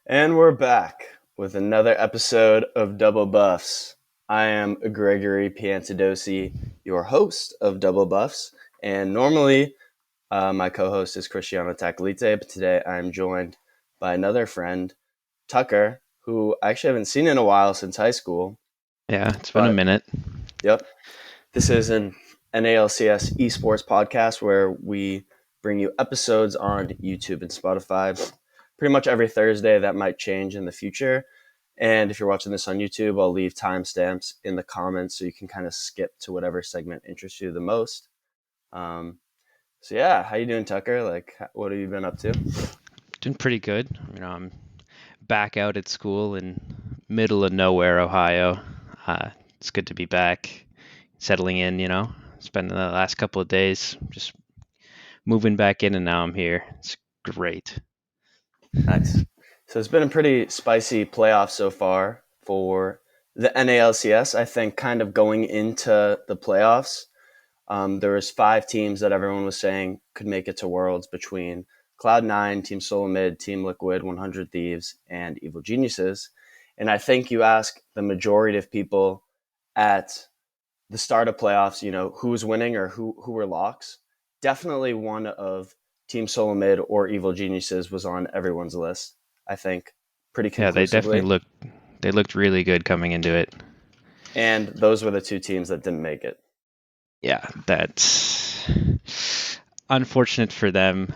And we're back with another episode of Double Buffs. I am Gregory Piantadosi, your host of Double Buffs, and normally my co-host is Cristiano Takalite, but today I'm joined by another friend, Tucker, who I actually haven't seen in a while since high school. Yeah, it's been a But minute. yep, this is an LCS Esports podcast where we bring you episodes on YouTube and Spotify pretty much every Thursday. That might change in the future. And if you're watching this on YouTube, I'll leave timestamps in the comments so you can kind of skip to whatever segment interests you the most. Um, so yeah, how you doing, Tucker? Like, what have you been up to? Doing pretty good. I'm back out at school in middle of nowhere, Ohio. It's good to be back, settling in. Spending the last couple of days just moving back in, and now I'm here. It's great. Nice. So it's been a pretty spicy playoff so far for the NALCS. I think kind of going into the playoffs, there was five teams that everyone was saying could make it to Worlds between Cloud9, Team Solomid, Team Liquid, 100 Thieves, and Evil Geniuses. And I think you ask the majority of people at the start of playoffs, who was winning or who were locks. Definitely one of Team Solomid or Evil Geniuses was on everyone's list, I think, pretty Yeah, they definitely conclusively. looked really good coming into it. And those were the two teams that didn't make it. Yeah, that's unfortunate for them,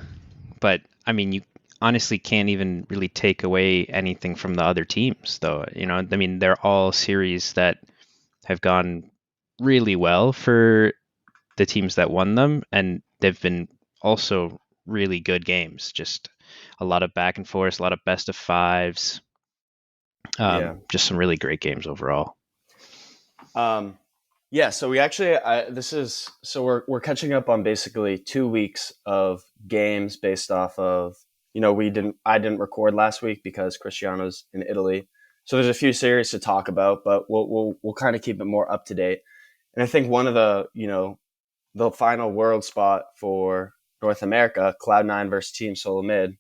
but I mean, you honestly can't even really take away anything from the other teams, though. I mean, they're all series that have gone really well for the teams that won them, and they've been also really good games. Just a lot of back and forth, a lot of best of fives, Yeah. just some really great games overall. Um, yeah, so we actually we're catching up on basically 2 weeks of games based off of we didn't I didn't record last week because Cristiano's in Italy, so there's a few series to talk about, but we'll kind of keep it more up to date. And I think one of the final world spot for North America, Cloud9 versus Team Solomid,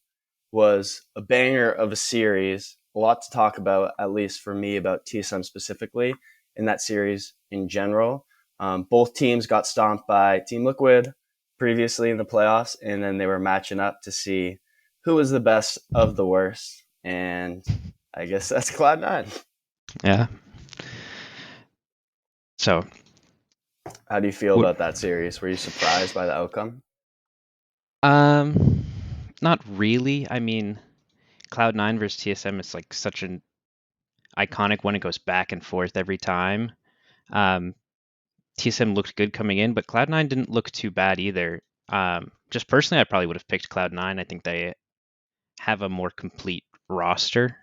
was a banger of a series. A lot to talk about, at least for me, about TSM specifically in that series in general. Both teams got stomped by Team Liquid previously in the playoffs, and then they were matching up to see who was the best of the worst. And I guess that's Cloud9. Yeah. So, How do you feel what? about that series? Were you surprised by the outcome? Um, Not really. I mean, Cloud9 versus TSM is like such an iconic one. It goes back and forth every time. Um, TSM looked good coming in, but Cloud9 didn't look too bad either. Just personally, I probably would have picked Cloud9. I think they have a more complete roster.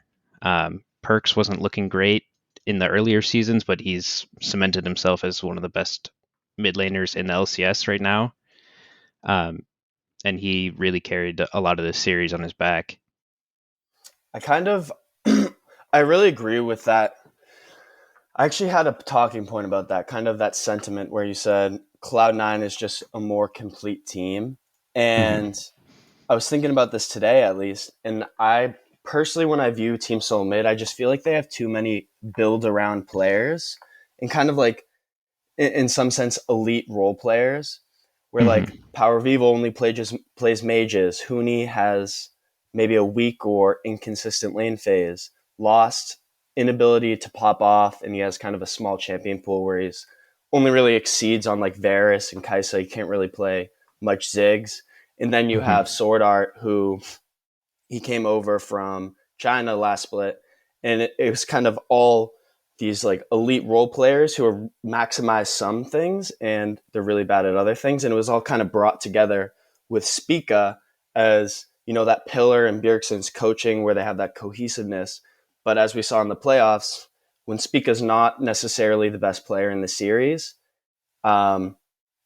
Perks wasn't looking great in the earlier seasons, but he's cemented himself as one of the best mid laners in the LCS right now. Um, and he really carried a lot of the series on his back. I kind of, I really agree with that. I actually had a talking point about that, kind of that sentiment where you said Cloud9 is just a more complete team. And Mm-hmm. I was thinking about this today, at least. And I personally, when I view Team Soulmate, I just feel like they have too many build around players and kind of like, in some sense, elite role players, where like Mm-hmm. Power Vivo only plays mages. Huni has maybe a weak or inconsistent lane phase. Lost inability to pop off, and he has kind of a small champion pool where he's only really exceeds on like Varus and Kaisa. He can't really play much Ziggs. And then you have Mm-hmm. Sword Art, who he came over from China last split, and it was kind of all these like elite role players who are maximize some things and they're really bad at other things, and it was all kind of brought together with Spica as that pillar in Bjergsen's coaching where they have that cohesiveness. But as we saw in the playoffs, when Spica's not necessarily the best player in the series, um,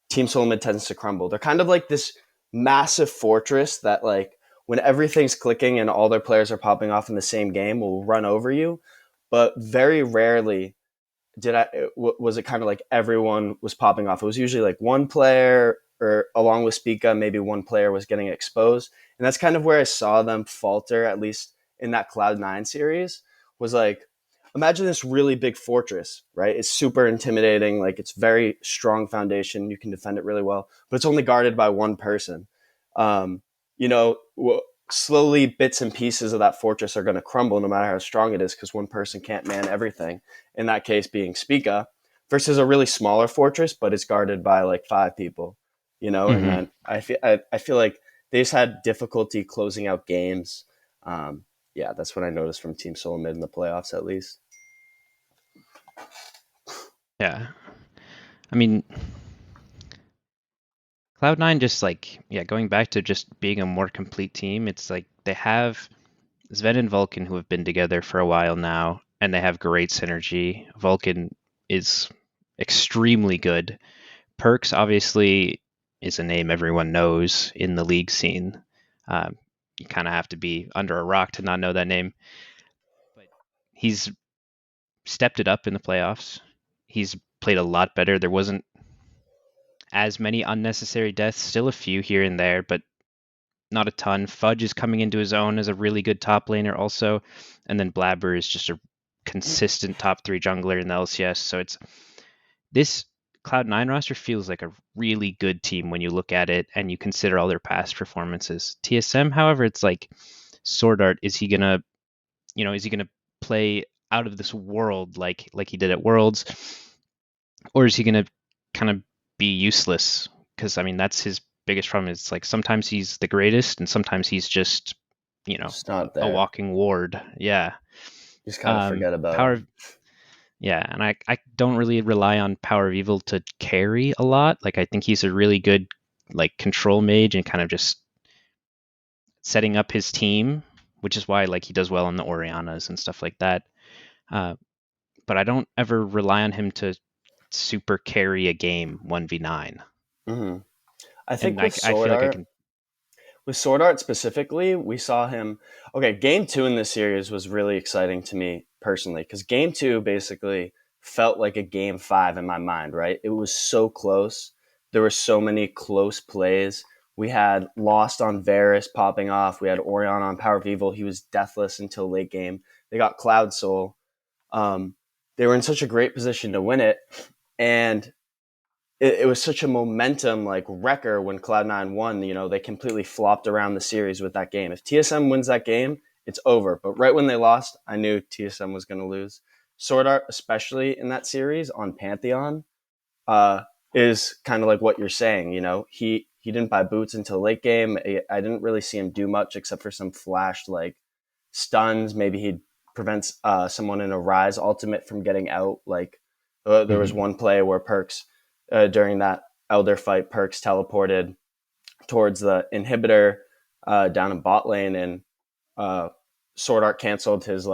Team Solomid tends to crumble. They're kind of like this massive fortress that, like, when everything's clicking and all their players are popping off in the same game, will run over you. But very rarely was it kind of like everyone was popping off. It was usually like one player, or along with Spica, maybe one player was getting exposed, and that's kind of where I saw them falter, at least in that Cloud9 series was like, imagine this really big fortress, right? It's super intimidating. Like it's very strong foundation. You can defend it really well, but it's only guarded by one person. Um, you know, slowly bits and pieces of that fortress are going to crumble no matter how strong it is because one person can't man everything. In that case, being Spica versus a really smaller fortress, but it's guarded by like 5 people. And Hmm. then I feel like they just had difficulty closing out games. Yeah, that's what I noticed from Team Soul Mid in the playoffs, at least. Yeah. I mean, Cloud9 just like, yeah, going back to just being a more complete team, it's like they have Sven and Vulcan who have been together for a while now, and they have great synergy. Vulcan is extremely good. Perks obviously is a name everyone knows in the league scene. You kind of have to be under a rock to not know that name, but he's stepped it up in the playoffs. He's played a lot better. There wasn't as many unnecessary deaths, still a few here and there, but not a ton. Fudge is coming into his own as a really good top laner also, and then Blabber is just a consistent top 3 jungler in the LCS. So it's this Cloud9 roster feels like a really good team when you look at it and you consider all their past performances. TSM, however, it's like Sword Art, is he gonna play out of this world like he did at Worlds, or is he gonna kind of be useless? Because I mean that's his biggest problem. It's like sometimes he's the greatest and sometimes he's just Just not a there. walking ward. Yeah. You just kind of forget about Power. him. Yeah, and I don't really rely on Power of Evil to carry a lot. Like I think he's a really good like control mage and kind of just setting up his team, which is why like he does well on the Orianas and stuff like that. Uh, but I don't ever rely on him to super carry a game 1v9. Hmm. I And think I feel like I can. with Sword Art specifically, we saw him. Okay, game two in this series was really exciting to me personally because game two basically felt like a game five in my mind, right? It was so close. There were so many close plays. We had Lost on Varus popping off. We had Orion on Power of Evil. He was deathless until late game. They got Cloud Soul. Um, they were in such a great position to win it. And it was such a momentum like wrecker when Cloud9 won. They completely flopped around the series with that game. If TSM wins that game, it's over. But right when they lost, I knew TSM was going to lose. Sword Art, especially in that series on Pantheon, uh, is kind of like what you're saying. He didn't buy boots until late game. I didn't really see him do much except for some flashed like stuns. Maybe he prevents someone in a Rise ultimate from getting out. Like there was Mhm. one play where Perks during that Elder fight, Perks teleported towards the inhibitor down in bot lane, and uh, Sword Art canceled his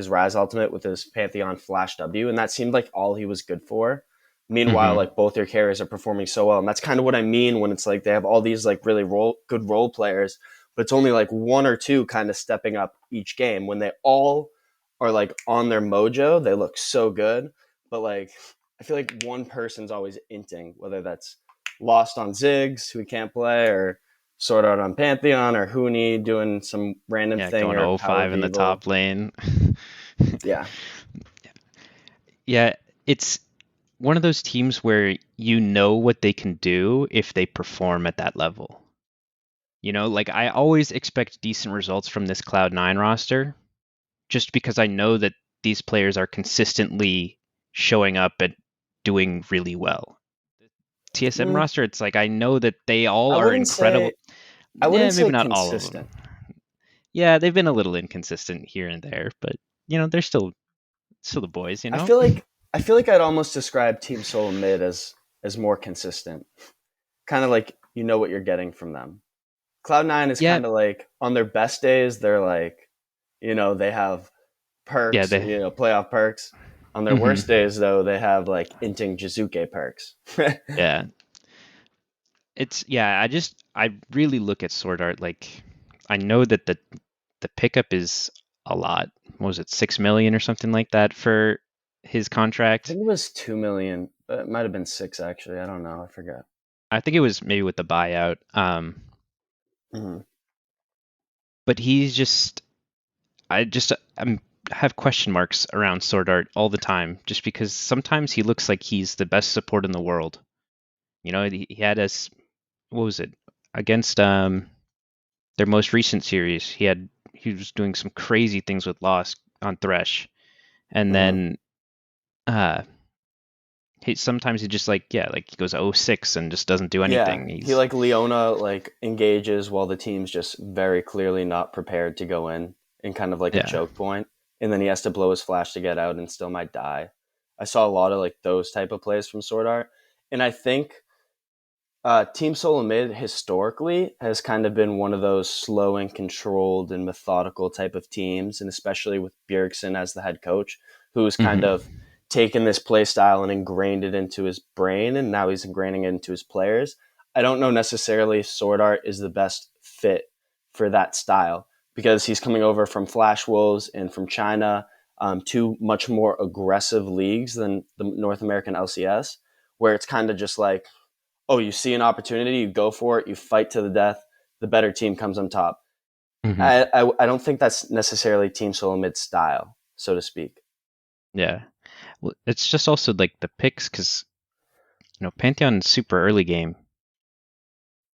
Rise ultimate with his Pantheon Flash W, and that seemed like all he was good for. Meanwhile, Mhm. like both their carriers are performing so well, and that's kind of what I mean when it's like they have all these like really good role players, but it's only like one or two kind of stepping up each game. When they all are like on their mojo, they look so good. But like I feel like one person's always inting, whether that's Lost on Ziggs, who can't play, or Sword Art on Pantheon, or Huni doing some random Yeah, thing, going or Power 0-5 of in the Evil. top lane. Yeah. Yeah, it's one of those teams where you know what they can do if they perform at that level. Like I always expect decent results from this Cloud9 roster just because I know that these players are consistently showing up and doing really well. TSM Mm, roster, it's like I know that they all I are wouldn't incredible. say I Yeah, wouldn't maybe say not all of them. consistent. Yeah, they've been a little inconsistent here and there, but they're still the boys, I feel like I feel like I'd almost describe Team Solo Mid as more consistent. Kind of like you know what you're getting from them. Cloud9 is Yeah, kind of like on their best days, they're like, they have yeah, perks, they playoff perks. On their hmm worst days, though, they have like inting Jizuke perks. yeah. I really look at Sword Art like I know that the pickup is a lot. What was it, 6 million or something like that for his I contract? think it was 2 million, but it might have been six actually. I don't know. I forgot. I think it was maybe with the buyout. Hmm. But he's just I'm have question marks around Sword Art all the time, just because sometimes he looks like he's the best support in the world. He had us, what was it, against their most recent series. He was doing some crazy things with Lost on Thresh, and Hmm. then uh sometimes he just like, yeah, like he goes 0-6 and just doesn't do Yeah, anything. he He's like Leona like engages while the team's just very clearly not prepared to go in kind of like a Yeah. choke point, and then he has to blow his flash to get out and still might die. I saw a lot of like those type of plays from Sword Art, and I think Team Solo Mid historically has kind of been one of those slow and controlled and methodical type of teams, and especially with Bjergsen as the head coach, who's kind Hmm. of taken this play style and ingrained it into his brain, and now he's ingraining it into his players. I don't know necessarily if Sword Art is the best fit for that style because he's coming over from Flash Wolves and from China, two much more aggressive leagues than the North American LCS, where it's kind of just like, oh, you see an opportunity, you go for it, you fight to the death, the better team comes on top. Hmm. I don't think that's necessarily Team Solo Mid style, so to speak. Yeah. Well, it's just also like the picks, because Pantheon's super early game,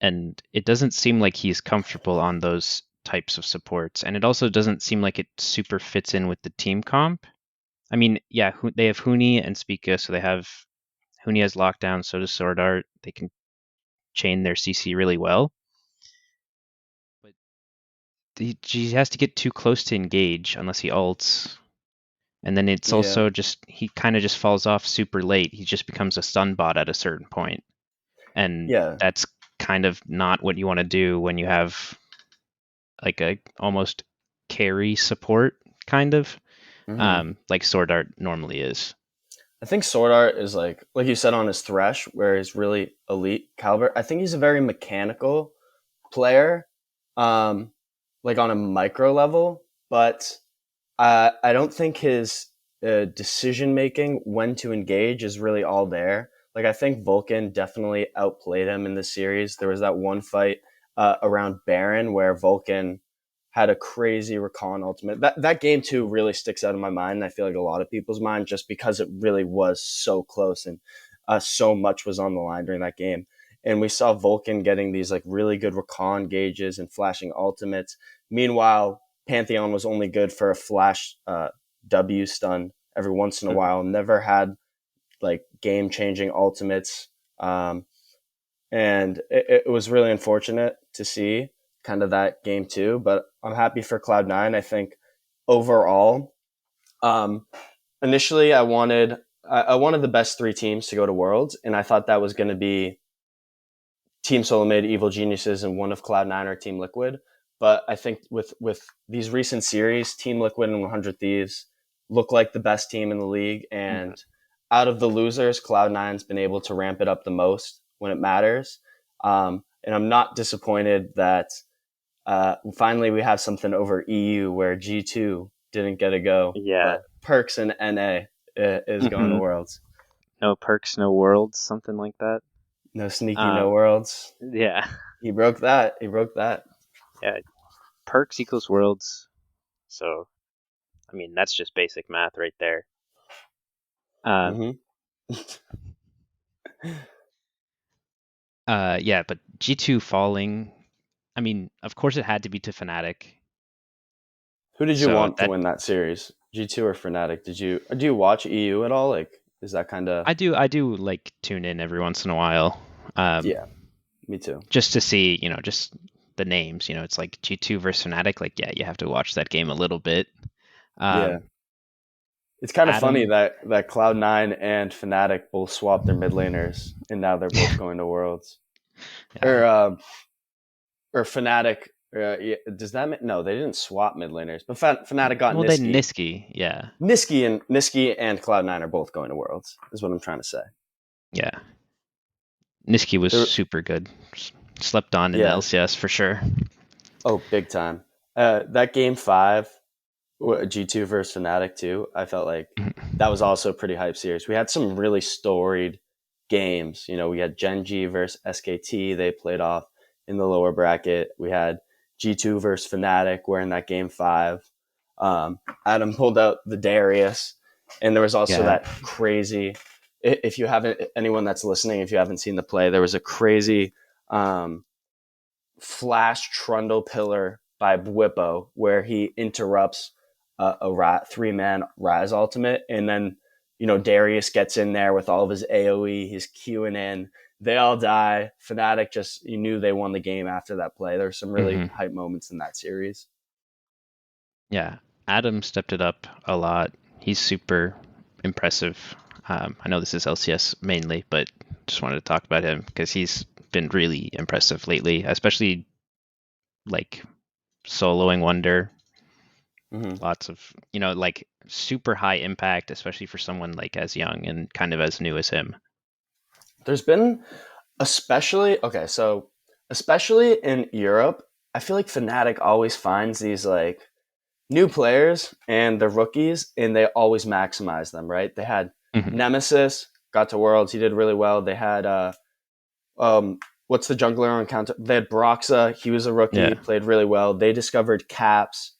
and it doesn't seem like he's comfortable on those types of supports, and it also doesn't seem like it super fits in with the team comp. I mean, yeah, they have Huni and Spica, so they have Huni has lockdown, so does Sword Art. They can chain their CC really well, but he has to get too close to engage unless he ults. And then it's Yeah, also just he kind of just falls off super late. He just becomes a stun bot at a certain point, and yeah, that's kind of not what you want to do when you have like a almost carry support kind of, hmm like Sword Art normally is. I think Sword Art is like you said on his Thresh, where he's really elite caliber. I think he's a very mechanical player, um, like on a micro level, but I don't think his decision making when to engage is really all there. Like I think Vulcan definitely outplayed him in this series. There was that one fight around Baron where Vulcan had a crazy recon ultimate. That game too really sticks out in my mind. And I feel like a lot of people's mind just because it really was so close and so much was on the line during that game. And we saw Vulcan getting these like really good recon gauges and flashing ultimates. Meanwhile, Pantheon was only good for a flash W stun every once in a Mhm. while. Never had like game changing ultimates, and it was really unfortunate to see kind of that game too. But I'm happy for Cloud9. I think overall, um, initially I wanted the best three teams to go to Worlds, and I thought that was going to be Team Solomid, Evil Geniuses, and one of Cloud9 or Team Liquid. But I think with these recent series, Team Liquid and 100 Thieves look like the best team in the league. Mhm. And out of the losers, Cloud9's been able to ramp it up the most when it matters. And I'm not disappointed that finally we have something over EU where G2 didn't get a go, Yeah. but Perks and NA is going to Hmm. Worlds. No perks, no worlds, something like that. No sneaky, no Um, Worlds. yeah, He broke that. He broke that. yeah. Perks equals worlds. So I mean, that's just basic math right there. Um, Hmm. yeah, but G2 falling. I mean, of course it had to be to Fnatic. Who did you So want to that win that series? G2 or Fnatic? Do you watch EU at all? Like, is that kind of I do like tune in every once in a while, yeah? Me too. just to see, just the names. It's like G2 versus Fnatic. Like, yeah, you have to watch that game a little bit. Yeah, Um, it's kind of funny Adam, that Cloud9 and Fnatic both swapped their mid laners, and now they're both going to Worlds. yeah. Or Fnatic. Yeah, does that mean no? They didn't swap mid laners, but Fnatic got Well, then Niski. Niski, yeah, Niski and Cloud9 are both going to Worlds. Is what I'm trying to say. yeah. Niski was They're, super good. Slept on in the yeah. LCS for sure. Oh, big time. That game five, G2 versus Fnatic too. I felt like that was also a pretty hype series. We had some really storied games. We had Gen G versus SKT. They played off in the lower bracket. We had G2 versus Fnatic. We're in that game five. Adam pulled out the Darius, and there was also Yeah. that crazy. If you haven't, anyone that's listening, if you haven't seen the play, there was a crazy um, flash trundle pillar by Bwippo where he interrupts a 3-man Rise ultimate, and then Darius gets in there with all of his AOE, he's queuing in. They all die. Fnatic just you knew they won the game after that play. There's some really Hmm. hype moments in that series. Yeah. Adam stepped it up a lot. He's super impressive. I know this is LCS mainly, but just wanted to talk about him because he's been really impressive lately, especially like soloing Wonder. Mm-hmm. Lots of, like super high impact, especially for someone like as young and kind of as new as him. There's been especially in Europe, I feel like Fnatic always finds these like new players and the rookies, and they always maximize them. Right? They had Hmm. Nemesis got to Worlds, he did really well. They had um, what's the jungler on counter? They had Broxa, he was a rookie, Yeah. played really well. They discovered Caps,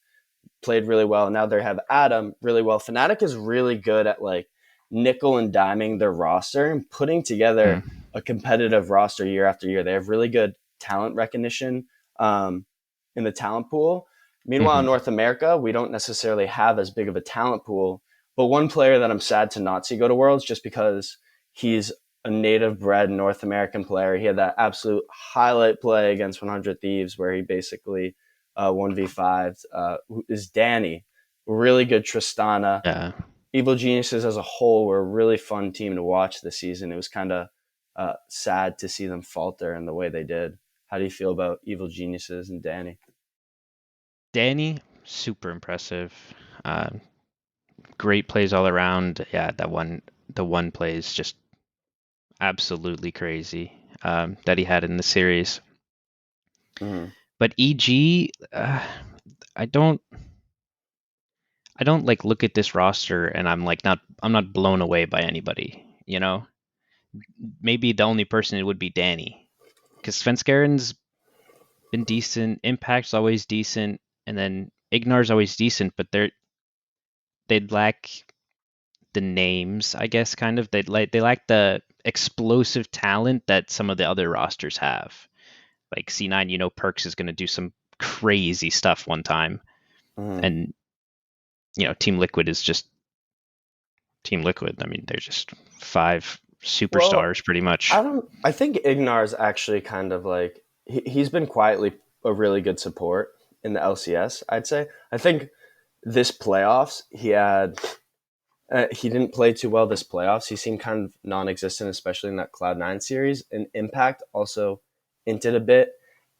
played really well. Now they have Adam really well. Fnatic is really good at like nickel and diming their roster and putting together Mm-hmm. a competitive roster year after year. They have really good talent recognition in the talent pool. Meanwhile, in Mm-hmm. North America, we don't necessarily have as big of a talent pool. But one player that I'm sad to not see go to Worlds just because he's a native bred North American player. He had that absolute highlight play against 100 Thieves where he basically 1v5 is Danny. Really good Tristana. Yeah. Evil Geniuses as a whole were a really fun team to watch this season. It was kind of sad to see them falter in the way they did. How do you feel about Evil Geniuses and Danny? Danny, super impressive. Uh, Great plays all around. Yeah, the one play is just absolutely crazy that he had in the series. Mm-hmm. But EG, I don't, I don't like look at this roster and I'm not blown away by anybody. Maybe the only person it would be Danny, because Svenskaren's been decent, Impact's always decent, and then Ignar's always decent, but they lack the names, I guess, kind of. They lack the explosive talent that some of the other rosters have. Like C9, Perks is going to do some crazy stuff one time, Mm-hmm. and Team Liquid is just Team Liquid. I mean, they're just five Well, superstars pretty much. I think Ignar is actually kind of like he's been quietly a really good support in the LCS. I'd say. I think this playoffs he didn't play too well this playoffs. He seemed kind of non-existent, especially in that Cloud9 series. And Impact also hinted a bit,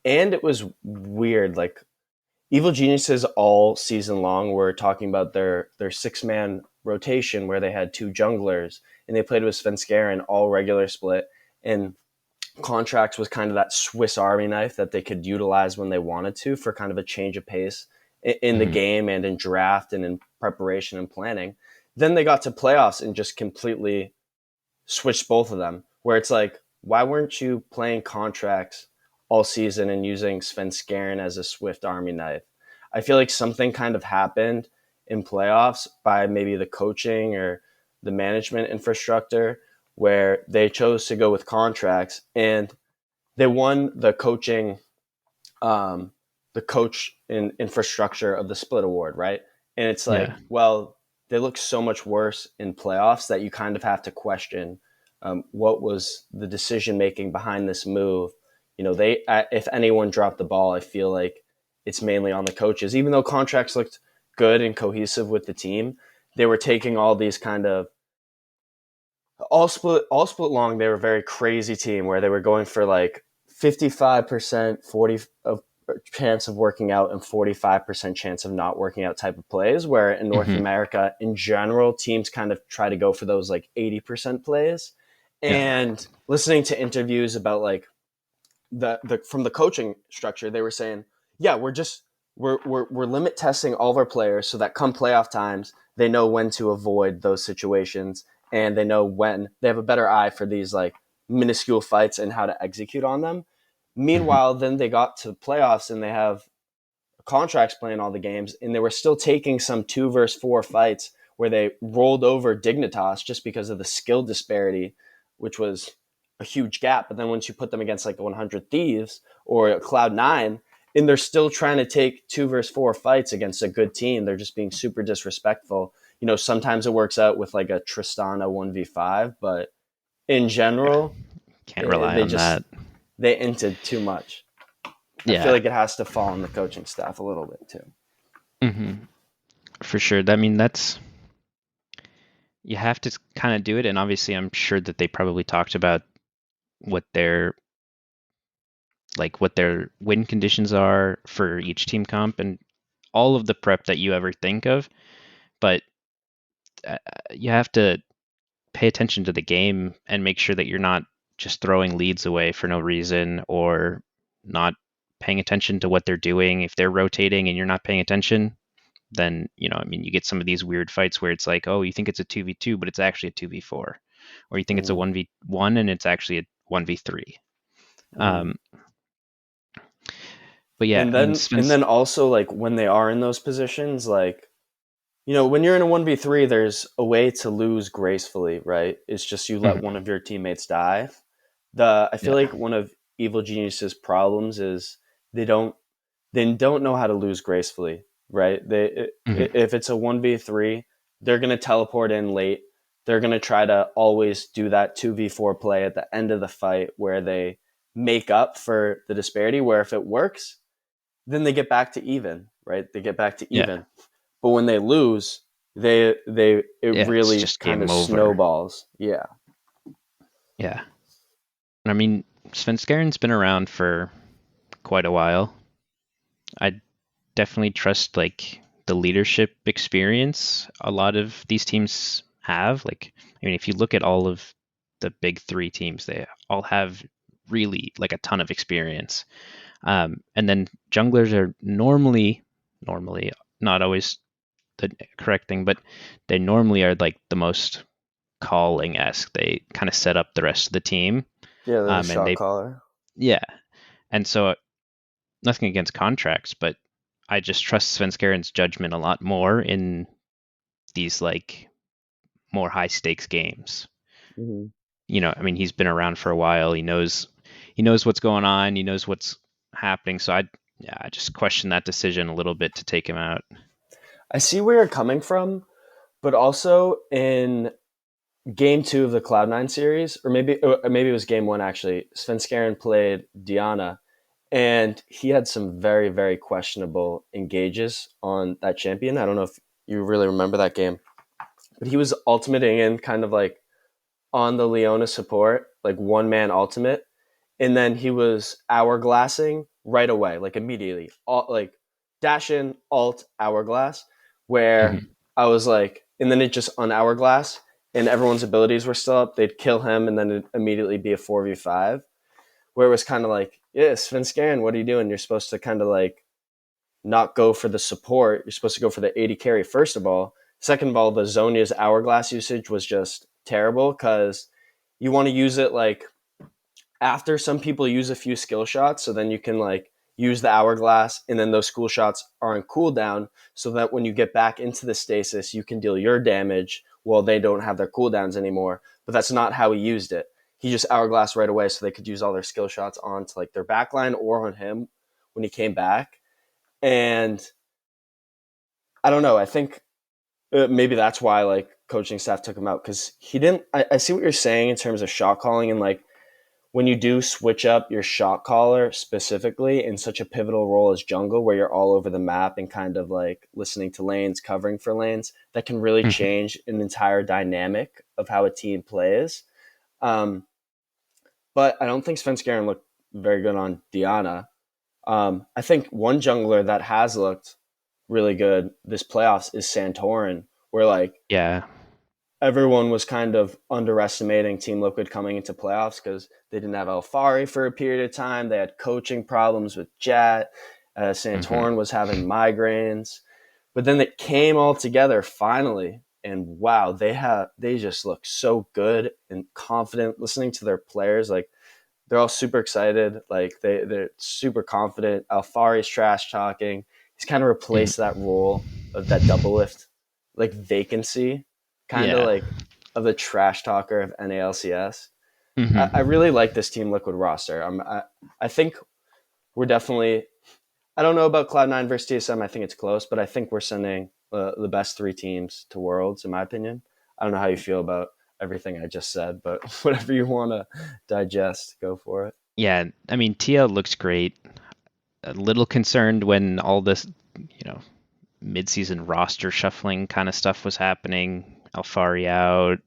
and it was weird. Like Evil Geniuses all season long were talking about their 6-man rotation where they had two junglers and they played with Svenskeren all regular split. And Contracts was kind of that Swiss Army knife that they could utilize when they wanted to for kind of a change of pace in the Hmm. game and in draft and in preparation and planning. Then they got to playoffs and just completely switched both of them. Where it's like, why weren't you playing Contracts all season and using Svenskeren as a Swift Army knife? I feel like something kind of happened in playoffs by maybe the coaching or the management infrastructure where they chose to go with Contracts and they won um, the coach in infrastructure of the split award, right? And it's Yeah. like, well, they look so much worse in playoffs that you kind of have to question what was the decision making behind this move. They if anyone dropped the ball, I feel like it's mainly on the coaches. Even though Contracts looked good and cohesive with the team, they were taking all these kind of all split long. They were a very crazy team where they were going for like 55% 40 of chance of working out and 45% chance of not working out type of plays, where in North Hmm. America in general teams kind of try to go for those like 80% plays. Yeah. And listening to interviews about like the from the coaching structure, they were saying, yeah, we're limit testing all of our players so that come playoff times they know when to avoid those situations and they know when they have a better eye for these like minuscule fights and how to execute on them. Hmm. Meanwhile, then they got to playoffs and they have contracts playing all the games, and they were still taking some 2 versus 4 fights where they rolled over Dignitas just because of the skill disparity, which was a huge gap. But then once you put them against like 100 Thieves or Cloud9, and they're still trying to take 2 versus 4 fights against a good team, they're just being super disrespectful. Sometimes it works out with like a Tristana 1v5, but in Yeah, general, can't rely on that. they inted too much. I feel Yeah. like it has to fall on the coaching staff a little bit too. For sure. I mean, that's you have to kind of do it, and obviously, I'm sure that they probably talked about what their what their win conditions are for each team comp and all of the prep that you ever think of. But you have to pay attention to the game and make sure that you're not just throwing leads away for no reason or not paying attention to what they're doing. If they're rotating and you're not paying attention, then I mean, you get some of these weird fights where it's like, oh, you think it's a 2v2, but it's actually a 2v4, or you think it's a Mm-hmm. 1v1 and it's actually a 1v3. Mm-hmm. Um, but yeah, And I mean, then and Sven's. then also like when they are in those positions, like when you're in a 1v3, there's a way to lose gracefully, right? It's just you let one Mhm. of your teammates die. I feel Yeah. like one of Evil Genius's problems is they don't they don't know how to lose gracefully, right? Hmm. If it's a 1v3, they're going to teleport in late. They're going to try to always do that 2v4 play at the end of the fight where they make up for the disparity, where if it works, then they get back to even, right? They get back to Yeah. even. But when they lose, it Yeah. It's really just kind of game over. snowballs. Yeah. Yeah. And I mean, Svenskaren's been around for quite a while. I definitely trust the leadership experience a lot of these teams have. I mean, if you look at all of the big three teams, they all have really a ton of experience. And then junglers are normally not always the correct thing, but they normally are the most calling esque. They kind of set up the rest of the team. Yeah, they're the And shot caller. yeah, and so nothing against contracts, but I just trust Svenskaren's judgment a lot more in these more high stakes games. Mm-hmm. I mean, he's been around for a while. He knows what's going on. He knows what's happening. So I just question that decision a little bit to take him out. I see where you're coming from, but also in game 2 of the Cloud9 series, or maybe it was game 1 actually. Svenskeren played Diana, and he had some very very questionable engages on that champion. I don't know if you really remember that game, but he was ultimating in kind of like on the Leona support, like one man ultimate, and then he was hourglassing right away, like immediately, like dash in alt hourglass, where Hmm. I was like, and then it just on hourglass, and everyone's abilities were still up. They'd kill him, and then it'd immediately be a 4v5, where it was kind of like, yeah, Svenskeren, what are you doing? You're supposed to kind of like not go for the support. You're supposed to go for the 80 carry, first of all. Second of all, the Zonia's hourglass usage was just terrible because you want to use it like after some people use a few skill shots, so then you can like use the hourglass, and then those school shots are on cooldown, so that when you get back into the stasis, you can deal your damage while they don't have their cooldowns anymore. But that's not how he used it. He just hourglassed right away, so they could use all their skill shots onto like their backline or on him when he came back. And I don't know. I think maybe that's why like coaching staff took him out because he didn't. I see what you're saying in terms of shot calling and like when you do switch up your shot caller specifically in such a pivotal role as jungle where you're all over the map and kind of like listening to lanes, covering for lanes, that can really Hmm. change an entire dynamic of how a team plays. Um, but I don't think Svenskeren looked very good on Diana. I think one jungler that has looked really good this playoffs is Santorin, where like Yeah. everyone was kind of underestimating Team Liquid coming into playoffs because they didn't have Alfari for a period of time. They had coaching problems with Jet. Hmm. Santorin was having migraines, but then it came all together finally. And wow, they just look so good and confident. Listening to their players, like they're all super excited. Like they're super confident. Alfari's trash talking. he's kind of replaced that Mhm. role of that double lift like vacancy, kind of Yeah. like of the trash talker of NALCS. I really Hmm. like this Team Liquid roster. I think we're definitely. I don't know about Cloud9 versus TSM. I think it's close, but I think we're sending the best three teams to Worlds, in my opinion. I don't know how you feel about everything I just said, but whatever you want to digest, go for it. Yeah, I mean, TL looks great. A little concerned when all this, mid-season roster shuffling kind of stuff was happening. Alfari out,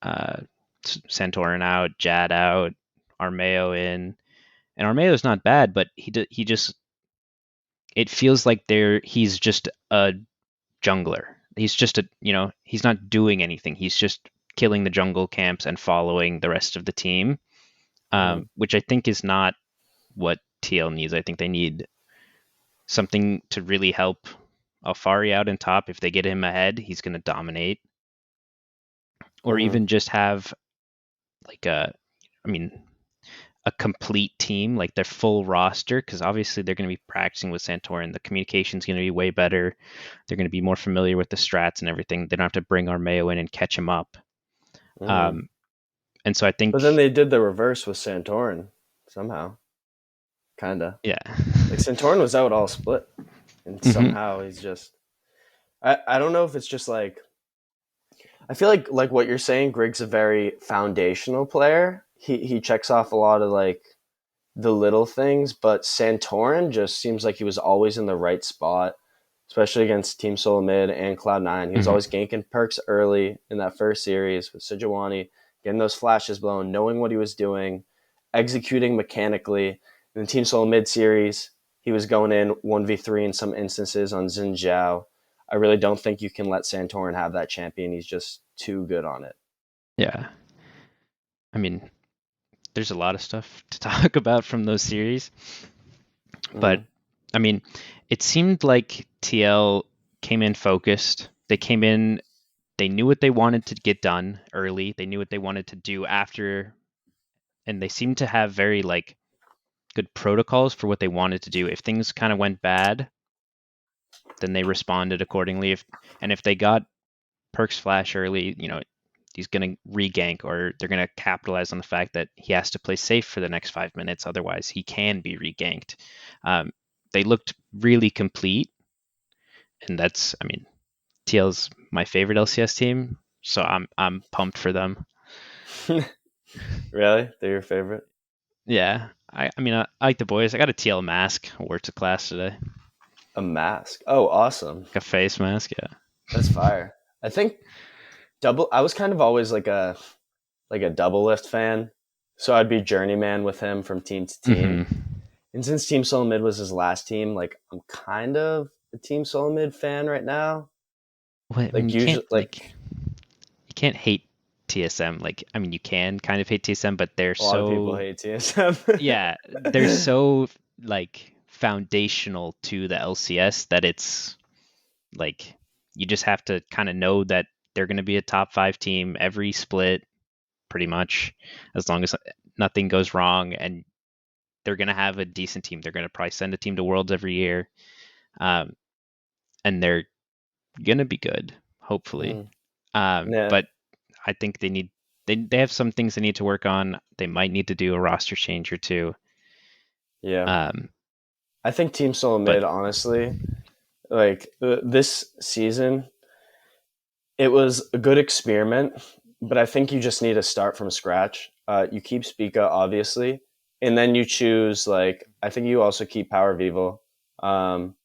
uh, Santorin out, Jad out, Armeo in, and Armeo's not bad, but he just it feels like he's just a jungler. He's just he's not doing anything. He's just killing the jungle camps and following the rest of the team, Mm-hmm. which I think is not what TL needs. I think they need something to really help Alfari out in top. If they get him ahead, he's going to dominate. Or Mm-hmm. even just have like I mean, a complete team, like their full roster, because obviously they're going to be practicing with Santorin. The communication's going to be way better. They're going to be more familiar with the strats and everything. They don't have to bring Armeo in and catch him up. Mm-hmm. Um, and so I But then think, they did the reverse with Santorin somehow, kinda. yeah. Like Santorin was out all split, and Hmm. somehow he's just. I don't know if it's just like I feel like what you're saying. Grig's a very foundational player. He checks off a lot of like the little things, but Santorin just seems like he was always in the right spot, especially against Team Solo Mid and Cloud9. He was Hmm. always ganking perks early in that first series with Sejuani, getting those flashes blown, knowing what he was doing, executing mechanically. In the Team Solo Mid series, he was going in 1v3 in some instances on Xin Zhao. I really don't think you can let Santorin have that champion. He's just too good on it. Yeah. I mean, there's a lot of stuff to talk about from those series, but Mm-hmm. I mean, it seemed like TL came in focused. They came in, they knew what they wanted to get done early. They knew what they wanted to do after, and they seemed to have very like good protocols for what they wanted to do. If things kind of went bad, then they responded accordingly. If they got Perks Flash early, he's going to regank, or they're going to capitalize on the fact that he has to play safe for the next 5 minutes. Otherwise, he can be reganked. Um, they looked really complete, and I mean, TL's my favorite LCS team, so I'm pumped for them. Really? They're your favorite? Yeah, I mean, I like the boys. I got a TL mask. I wore it to class today, A mask. Oh, awesome. like a face mask. Yeah. That's fire. I think double. I was kind of always like a double lift fan, so I'd be journeyman with him from team to team. Hmm. And since Team Solo Mid was his last team, like I'm kind of a Team Solo Mid fan right now. Well, I mean, Like you can't usually, like you can't hate TSM. Like, I mean, you can kind of hate TSM, but they're a lot of people so hate TSM. yeah, they're so like foundational to the LCS that it's like you just have to kind of know that they're going to be a top 5 team every split, pretty much, as long as nothing goes wrong, and they're going to have a decent team. They're going to probably send a team to Worlds every year, um, and they're going to be good, hopefully. Mm, yeah, But I think they have some things they need to work on. They might need to do a roster change or two. yeah. Um, I think Team Solo but Mid, honestly, like this season, it was a good experiment, but I think you just need to start from scratch. You keep Spica, obviously, and then you choose, like, I think you also keep Power Vivo. Um,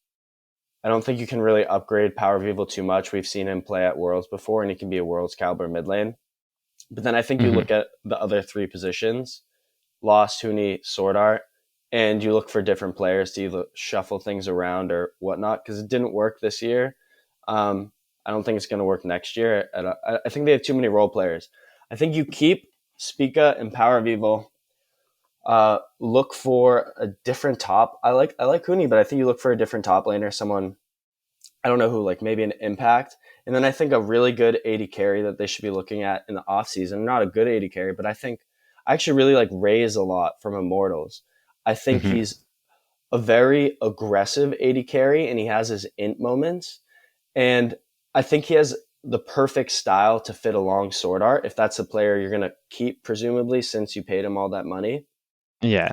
I don't think you can really upgrade Power Vivo too much. We've seen him play at Worlds before, and he can be a Worlds caliber mid lane. But then I think you mhm. look at the other three positions: Lost, Huni, Sword Art, and you look for different players to either shuffle things around or whatnot, because it didn't work this year. I don't think it's going to work next year. I think they have too many role players. I think you keep Spica and Power Vivo. Look for a different top. I like Huni, but I think you look for a different top laner, someone I don't know who, like maybe an impact. And then I think a really good 80 carry that they should be looking at in the offseason. Not a good 80 carry, but I actually really like Raze a lot from Immortals. I think Mhm. he's a very aggressive AD carry, and he has his int moments. And I think he has the perfect style to fit along Sword Art if that's a player you're going to keep, presumably, since you paid him all that money. Yeah.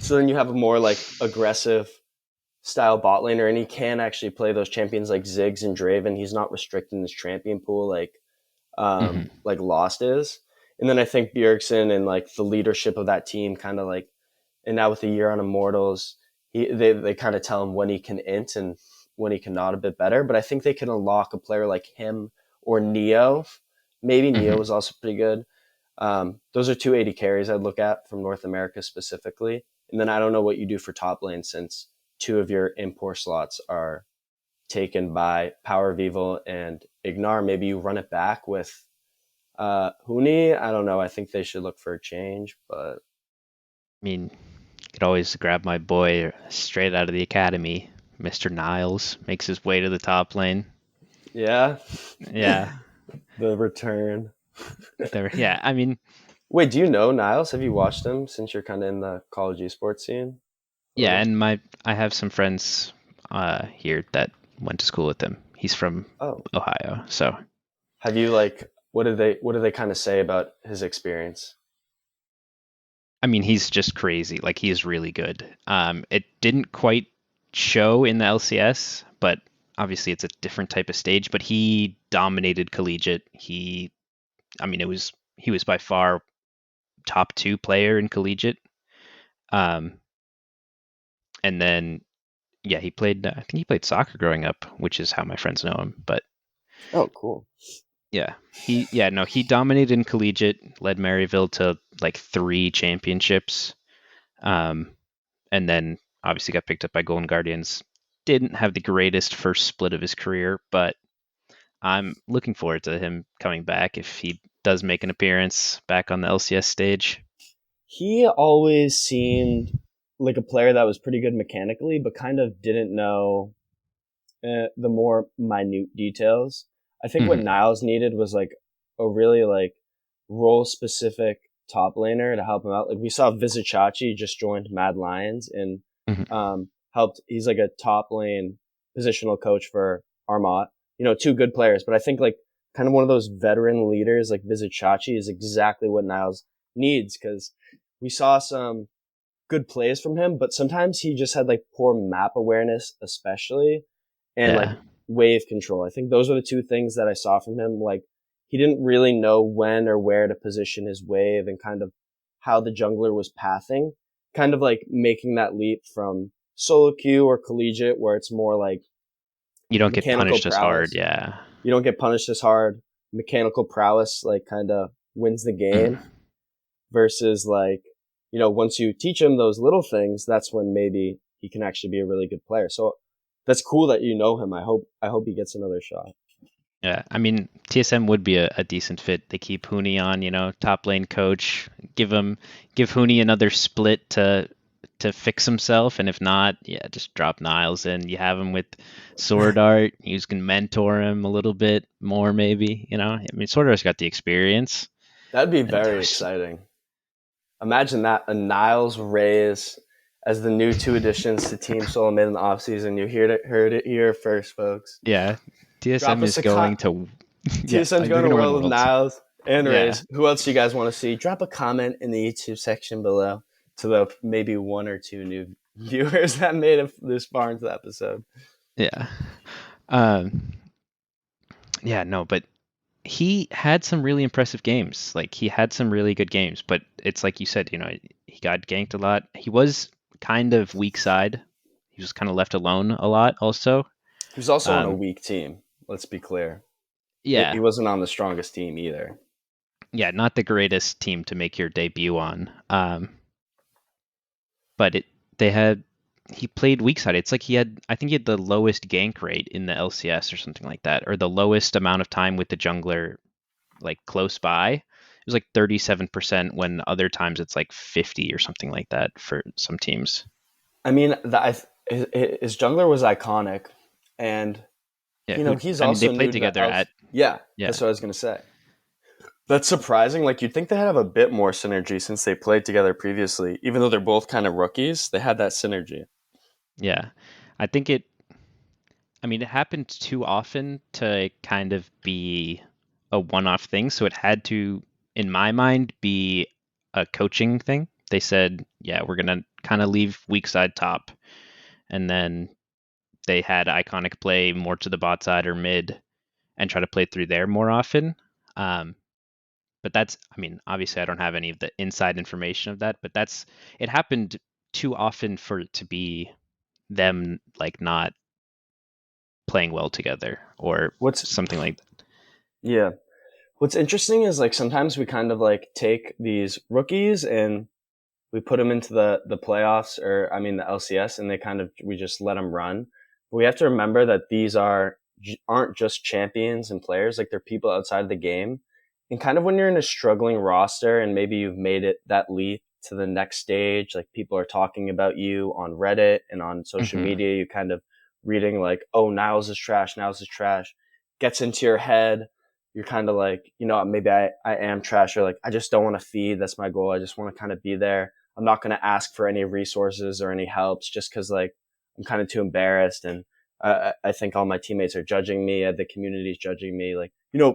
So then you have a more like aggressive style bot laner, and he can actually play those champions like Ziggs and Draven. He's not restricting his champion pool Hmm. like Lost is. And then I think Bjergsen and like the leadership of that team kind of like, and now with the year on Immortals, they kind of tell him when he can int and when he cannot a bit better. But I think they can unlock a player like him or Neo. Maybe Neo Hmm. was also pretty good. Those are two 80 carries I'd look at from North America specifically. And then I don't know what you do for top lane since two of your import slots are taken by Power of Evil and Ignar. Maybe you run it back with Huni. I don't know. I think they should look for a change, but I mean, could always grab my boy straight out of the academy. Mr. Niles makes his way to the top lane. yeah, Yeah. the return. There. Yeah. I mean, Wait, do you know Niles? Have you watched him since you're kind of in the college esports scene a yeah. little? And I have some friends here that went to school with him. He's from Oh, Ohio, so have you like what do they kind of say about his experience? I mean, he's just crazy. Like he's really good. It didn't quite show in the LCS, but obviously it's a different type of stage. But he dominated collegiate. I mean, he was by far top two player in collegiate. Um, and then yeah, he played. I think he played soccer growing up, which is how my friends know him. But Oh, cool. he dominated in collegiate, led Maryville to like three championships. Um, and then obviously got picked up by Golden Guardians. Didn't have the greatest first split of his career, but I'm looking forward to him coming back if he does make an appearance back on the LCS stage. He always seemed like a player that was pretty good mechanically, but kind of didn't know the more minute details. I think what Hmm. Niles needed was like a really like role specific top laner to help him out. Like we saw Vizicachi just joined Mad Lions and Hmm. helped. He's like a top lane positional coach for Armot. Two good players, but I think like kind of one of those veteran leaders like Vizicachi is exactly what Niles needs because we saw some good plays from him, but sometimes he just had like poor map awareness, especially, and like Yeah, wave control. I think those are the two things that I saw from him. Like he didn't really know when or where to position his wave and kind of how the jungler was pathing, kind of like making that leap from solo queue or collegiate where it's more like you don't get mechanical punished as hard. prowess. Yeah. You don't get punished as hard. Mechanical prowess like kind of wins the game Mm. versus like once you teach him those little things, that's when maybe he can actually be a really good player. So that's cool that you know him. I hope he gets another shot. Yeah, I mean TSM would be a decent fit. They keep Hooney on, top lane coach. Give Hooney another split to fix himself, and if not, yeah, just drop Niles in. You have him with Sword Art. You can mentor him a little bit more, maybe. I mean, Sword Art's got the experience, That'd be and very exciting. Imagine that, a Niles Rays as the new two additions to Team Soul made in the offseason. You heard it here first, folks. yeah, Drop TSM us is a going to, yeah, TSM's they're going to gonna win World with worlds. Niles and Yeah, Rays. Who else do you guys want to see? Drop a comment in the YouTube section below to the maybe one or two new viewers that made it this far into the episode. yeah, um, yeah. No, but he had some really impressive games. Like he had some really good games, but it's like you said, he got ganked a lot. He was kind of weak side. He was kind of left alone a lot also. He was also on a Um, weak team. Let's be clear. He yeah, wasn't on the strongest team either. yeah, not the greatest team to make your debut on. But they had he played weak side. It's like I think he had the lowest gank rate in the LCS or something like that, or the lowest amount of time with the jungler like close by. It was like 37% when other times it's like 50 or something like that for some teams. I mean, his jungler was iconic, and Yeah, he's I mean they also new played to the together else. at Yeah, yeah. that's what I was gonna say. That's surprising. Like you'd think they have a bit more synergy since they played together previously, even though they're both kind of rookies. They had that synergy. Yeah. I think I mean, it happened too often to kind of be a one-off thing. So it had to, in my mind, be a coaching thing. They said, yeah, we're going to kind of leave weak side top. And then they had iconic play more to the bot side or mid and try to play through there more often. Um, but that's, I mean, obviously I don't have any of the inside information of that, but it happened too often for it to be them like not playing well together or What's something like that. yeah. What's interesting is like sometimes we kind of like take these rookies and we put them into the playoffs, or I mean the LCS, and they kind of we just let them run. But we have to remember that these aren't just champions and players, like they're people outside of the game. And kind of when you're in a struggling roster and maybe you've made it that leap to the next stage, like people are talking about you on Reddit and on social Hmm. media, you kind of reading like, oh, Niles is trash, Niles is trash, gets into your head. You're kind of like, maybe I am trash, or like, I just don't want to feed. That's my goal. I just want to kind of be there. I'm not going to ask for any resources or any helps just because like I'm kind of too embarrassed, and I think all my teammates are judging me. The community's judging me. Like,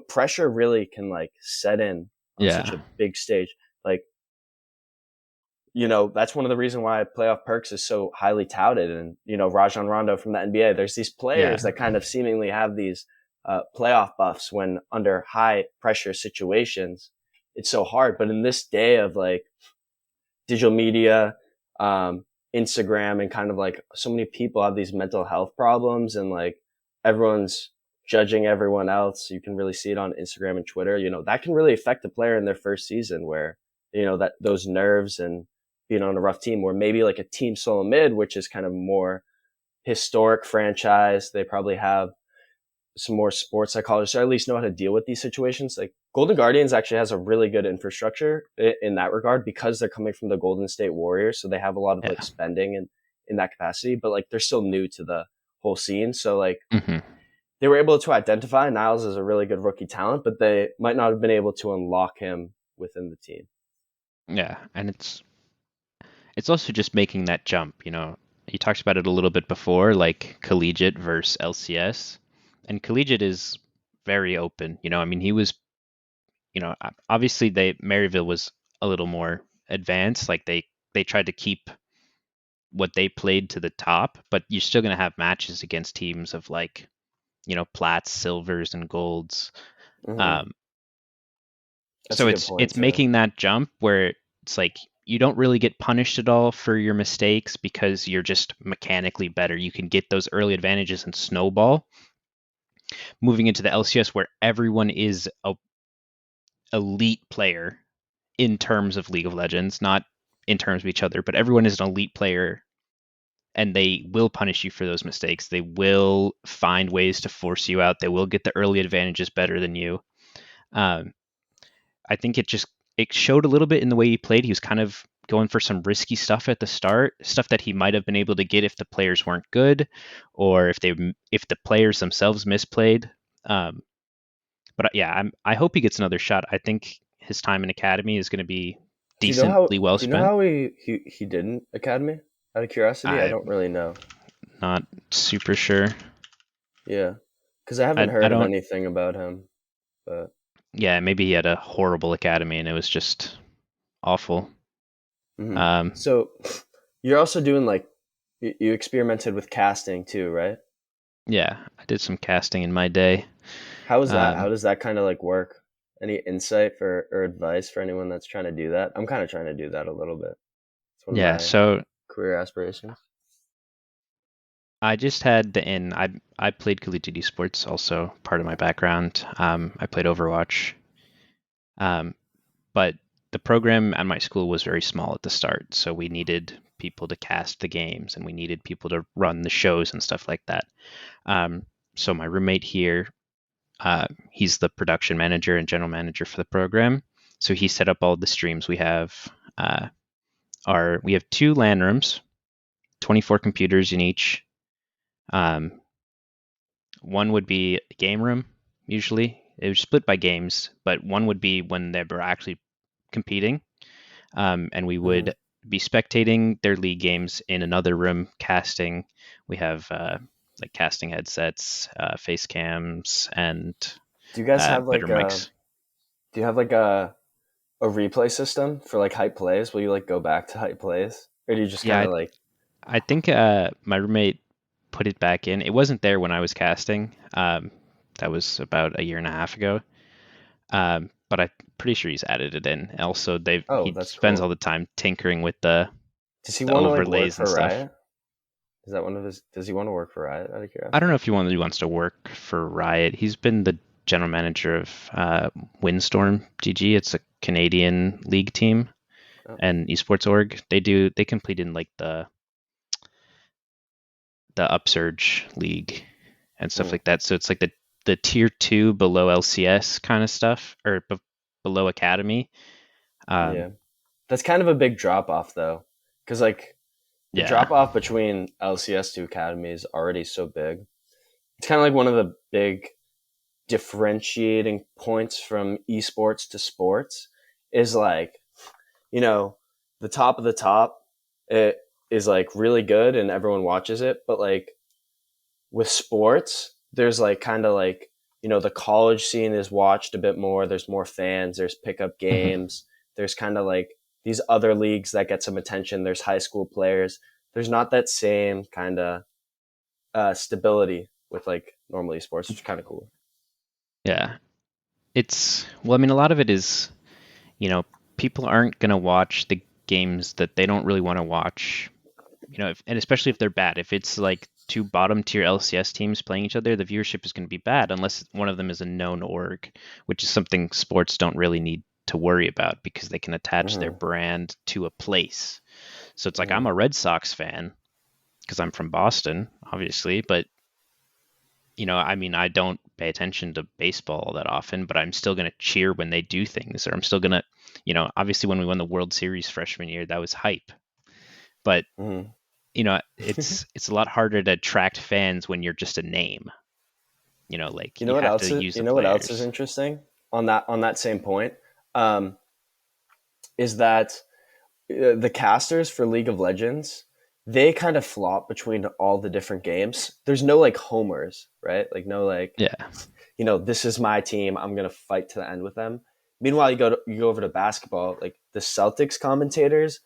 pressure really can like set in on such Yeah. a big stage. Like, that's one of the reasons why playoff perks is so highly touted. And, Rajon Rondo from the NBA, there's these players Yeah. that kind of seemingly have these playoff buffs when under high pressure situations. It's so hard. But in this day of like digital media, Instagram, and kind of like so many people have these mental health problems, and like everyone's judging everyone else. You can really see it on Instagram and Twitter. That can really affect a player in their first season, where that those nerves and being on a rough team, where maybe like a team solo mid, which is kind of more historic franchise, they probably have some more sports psychologists, or at least know how to deal with these situations. Like Golden Guardians actually has a really good infrastructure in that regard because they're coming from the Golden State Warriors, so they have a lot of like Yeah. spending in that capacity. But like they're still new to the whole scene, so like Hmm. they were able to identify Niles as a really good rookie talent, but they might not have been able to unlock him within the team. Yeah. And it's also just making that jump, You talked about it a little bit before, like collegiate versus LCS. And collegiate is very open, I mean, he was, obviously they Maryville was a little more advanced, like they tried to keep what they played to the top, but you're still going to have matches against teams of like, plats, silvers, and golds. Mm-hmm. Um, That's so a good it's point too. making that jump where it's like you don't really get punished at all for your mistakes because you're just mechanically better. You can get those early advantages and snowball. Moving into the LCS where everyone is a elite player in terms of League of Legends, not in terms of each other, but everyone is an elite player and they will punish you for those mistakes. They will find ways to force you out. They will get the early advantages better than you. Um, I think it showed a little bit in the way he played. He was kind of going for some risky stuff at the start, stuff that he might have been able to get if the players weren't good, or if the players themselves misplayed. Um, but yeah, I hope he gets another shot. I think his time in academy is going to be Do you know how? decently well Do you know spent. how he did in academy? Out of curiosity, I don't I'm really know. not super sure. Yeah, because I haven't I heard of don't. anything about him. But Yeah, maybe he had a horrible academy and it was just awful. mhm. Um, So you're also doing like you experimented with casting too, right? yeah, I did some casting in my day. How is that? How Um, does that kind of like work? Any insight for or advice for anyone that's trying to do that? I'm kind of trying to do that a little bit. It's one of yeah, my so career aspirations. I just had the in. I played collegiate esports, also part of my background. I played Overwatch, um, but the program at my school was very small at the start, so we needed people to cast the games and we needed people to run the shows and stuff like that. So my roommate here, he's the production manager and general manager for the program. So he set up all the streams. Uh, we have two LAN rooms, 24 computers in each. Um, One would be a game room, usually. It was split by games, but one would be when they were actually competing. And we Hmm. would be spectating their league games in another room casting. We have like casting headsets, face cams, and Do you guys have better like a mics. do you have like a replay system for like hype plays? Will you like go back to hype plays, or do you just Yeah, kind of like I think my roommate put it back in. It wasn't there when I was casting. That was about a year and a half ago. But I'm pretty sure he's added it in. Also, oh he that's spends all cool? the time tinkering with Does he the want to like work overlays and for stuff. Riot? Is that one of his? Does he want to work for Riot? Out of I don't curiosity. know if he wants to work for Riot. He's been the general manager of Windstorm GG. It's a Canadian league team Oh, and esports org. They compete in like the Upsurge League and stuff mm, like that. So it's like the tier two below LCS kind of stuff, or below Academy. Um, yeah. That's kind of a big drop off though, because like the yeah, drop off between LCS to Academy is already so big. It's kind of like one of the big differentiating points from esports to sports is like, you know, the top of the top, it is like really good and everyone watches it, but like with sports, there's like kind of like, the college scene is watched a bit more. There's more fans, there's pickup hmm games, there's kind of like these other leagues that get some attention. There's high school players. There's not that same kind of stability with like normal esports, which is kind of cool. yeah. It's well, I mean, a lot of it is you know people aren't gonna watch the games that they don't really want to watch. And especially if they're bad. If it's like two bottom tier LCS teams playing each other, the viewership is going to be bad unless one of them is a known org, which is something sports don't really need to worry about because they can attach their Hmm. brand to a place. So it's like I'm Hmm. a Red Sox fan because I'm from Boston, obviously, but I mean, I don't pay attention to baseball that often, but I'm still going to cheer when they do things, or I'm still going to, obviously when we won the World Series freshman year, that was hype. But Hmm. it's a lot harder to attract fans when you're just a name. Like You know you what have else to is? use You the know what else is players. interesting on that same point, um, is that the casters for League of Legends, they kind of flop between all the different games. There's no like homers, right? Like no like, Yeah. this is my team. I'm gonna fight to the end with them. Meanwhile, you go over to basketball. Like the Celtics commentators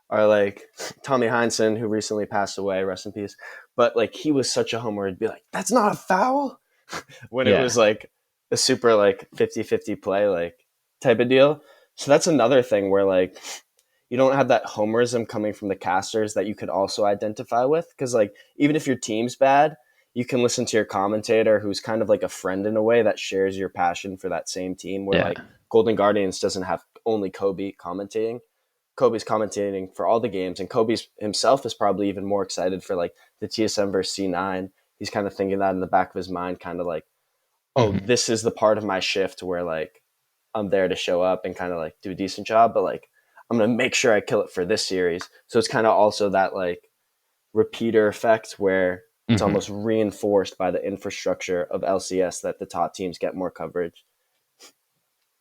are like Tommy Heinsohn, who recently passed away, rest in peace. But like he was such a homer, he'd be like, "That's not a foul," when it was Yeah. like a super like 50-50 play like type of deal. So that's another thing where like you don't have that homerism coming from the casters that you could also identify with, because like even if your team's bad, you can listen to your commentator who's kind of like a friend in a way that shares your passion for that same team, where Yeah. like Golden Guardians doesn't have only Kobe commentating. Kobe's commentating for all the games, and Kobe's himself is probably even more excited for like the TSM versus C9. He's kind of thinking that in the back of his mind, kind of like, oh, hmm this is the part of my shift where like I'm there to show up and kind of like do a decent job, but like I'm gonna make sure I kill it for this series. So it's kind of also that like repeater effect where it's hmm almost reinforced by the infrastructure of LCS that the top teams get more coverage.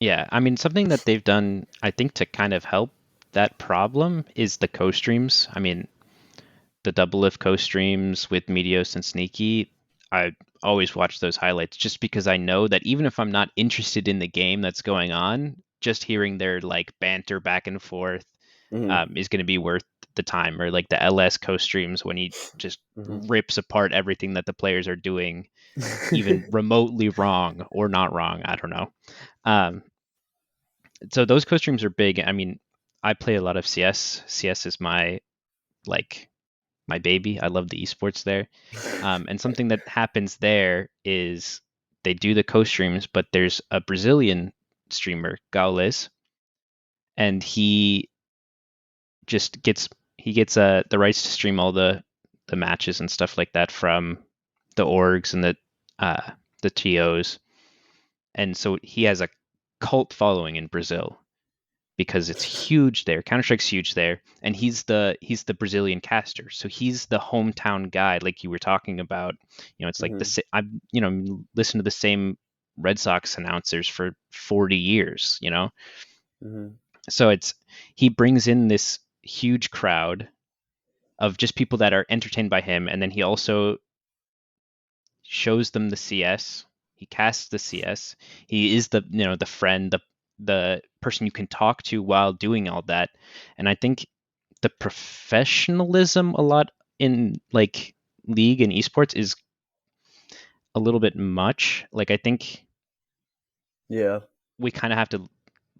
Yeah. I mean, something that they've done, I think, to kind of help that problem is the co-streams. I mean, the double lift co-streams with Meteos and Sneaky, I always watch those highlights just because I know that even if I'm not interested in the game that's going on, just hearing their like banter back and forth Mm-hmm. is going to be worth the time. Or like the LS co-streams when he just Mm-hmm. rips apart everything that the players are doing, even remotely wrong or not wrong. I don't know. Um, so those co-streams are big. I mean, I play a lot of CS. CS is like my baby. I love the esports there. And something that happens there is they do the co-streams, but there's a Brazilian streamer, Gaules, and just gets he gets the rights to stream all the matches and stuff like that from the orgs and the TOs, and so he has a cult following in Brazil because it's huge there. Counter Strike's huge there, and he's the Brazilian caster, so he's the hometown guy, like you were talking about. It's like Mm-hmm. I'm listen to the same Red Sox announcers for 40 years. Mm-hmm. So he brings in this. huge crowd of just people that are entertained by him, and then he also shows them the CS. He casts the CS. He is the the friend, the person you can talk to while doing all that. And I think the professionalism a lot in like league and esports is a little bit much. Like I think Yeah. we kind of have to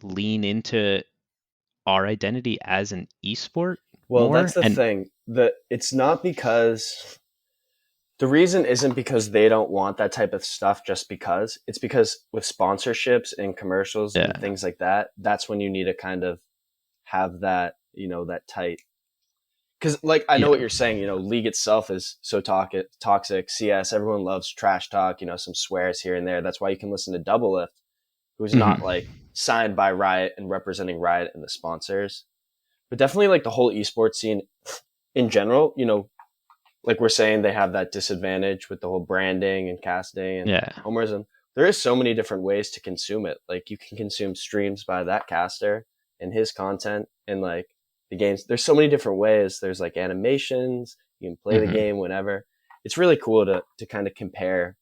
lean into our identity as an esport Well, more. that's the And thing. It's not because the reason isn't because they don't want that type of stuff just because. It's because with sponsorships and commercials and yeah, things like that, that's when you need to kind of have that, that tight. Because, like, I know what yeah, you're saying. League itself is so toxic. CS, everyone loves trash talk. Some swears here and there. That's why you can listen to Double Lift, who's not hmm like signed by Riot and representing Riot and the sponsors. But definitely, like the whole esports scene in general. Like we're saying, they have that disadvantage with the whole branding and casting and yeah, homers. And there is so many different ways to consume it. Like you can consume streams by that caster and his content and like the games. There's so many different ways. There's like animations. You can play the hmm game whenever. It's really cool to kind of compare